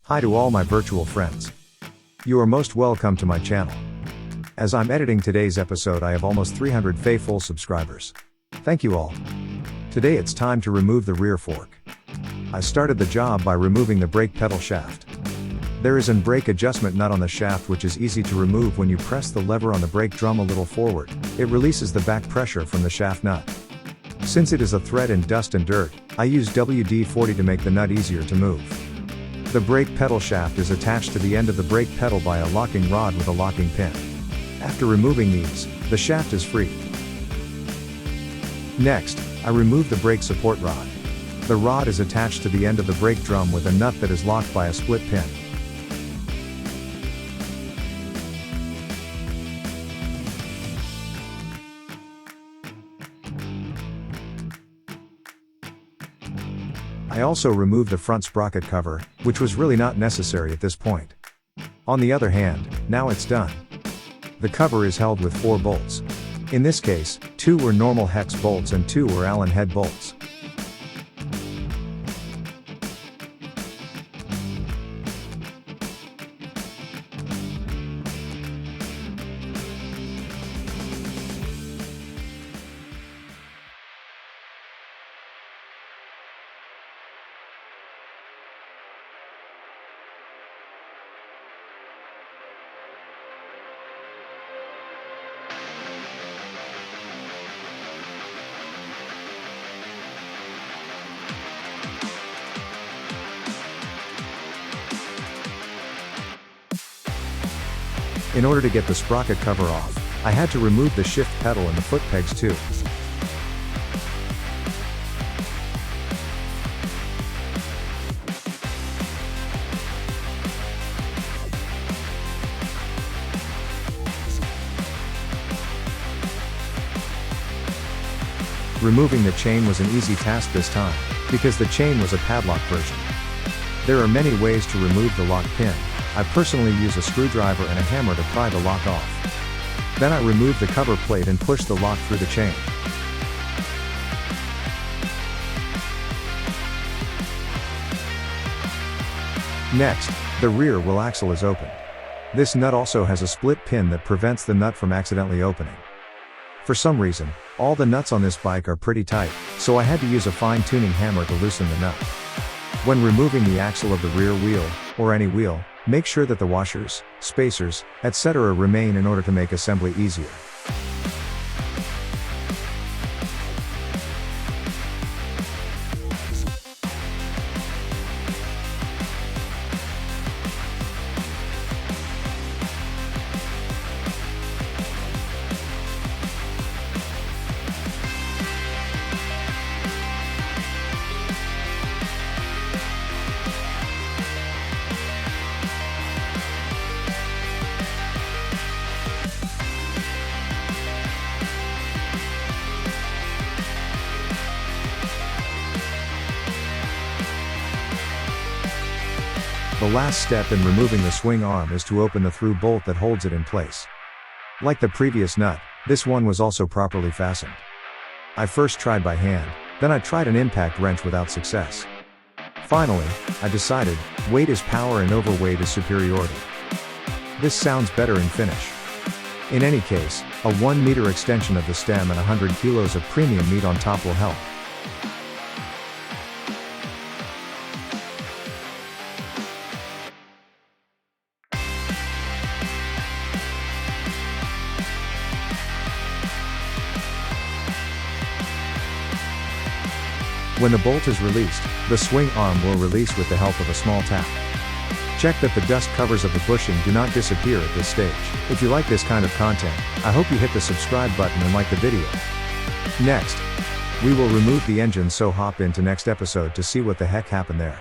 Hi to all my virtual friends. You are most welcome to my channel. As I'm editing today's episode, I have almost 300 faithful subscribers. Thank you all. Today it's time to remove the rear fork. I started the job by removing the brake pedal shaft. There is an brake adjustment nut on the shaft which is easy to remove when you press the lever on the brake drum a little forward. It releases the back pressure from the shaft nut. Since it is a thread in dust and dirt, I use WD-40 to make the nut easier to move. The brake pedal shaft is attached to the end of the brake pedal by a locking rod with a locking pin. After removing these, the shaft is free. Next, I remove the brake support rod. The rod is attached to the end of the brake drum with a nut that is locked by a split pin. I also removed the front sprocket cover, which was really not necessary at this point. On the other hand, now it's done. The cover is held with 4 bolts. In this case, 2 were normal hex bolts and 2 were Allen head bolts. In order to get the sprocket cover off, I had to remove the shift pedal and the foot pegs too. Removing the chain was an easy task this time, because the chain was a padlock version. There are many ways to remove the lock pin. I personally use a screwdriver and a hammer to pry the lock off. Then I remove the cover plate and push the lock through the chain. Next, the rear wheel axle is opened. This nut also has a split pin that prevents the nut from accidentally opening. For some reason, all the nuts on this bike are pretty tight, so I had to use a fine-tuning hammer to loosen the nut. When removing the axle of the rear wheel, or any wheel, make sure that the washers, spacers, etc. remain in order to make assembly easier. The last step in removing the swing arm is to open the through bolt that holds it in place. Like the previous nut, this one was also properly fastened. I first tried by hand, then I tried an impact wrench without success. Finally, I decided, weight is power and overweight is superiority. This sounds better in finish. In any case, a 1 meter extension of the stem and 100 kilos of premium meat on top will help. When the bolt is released, the swing arm will release with the help of a small tap. Check that the dust covers of the bushing do not disappear at this stage. If you like this kind of content, I hope you hit the subscribe button and like the video. Next, we will remove the engine, so hop into next episode to see what the heck happened there.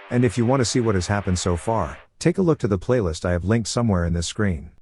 And if you want to see what has happened so far, take a look to the playlist I have linked somewhere in this screen.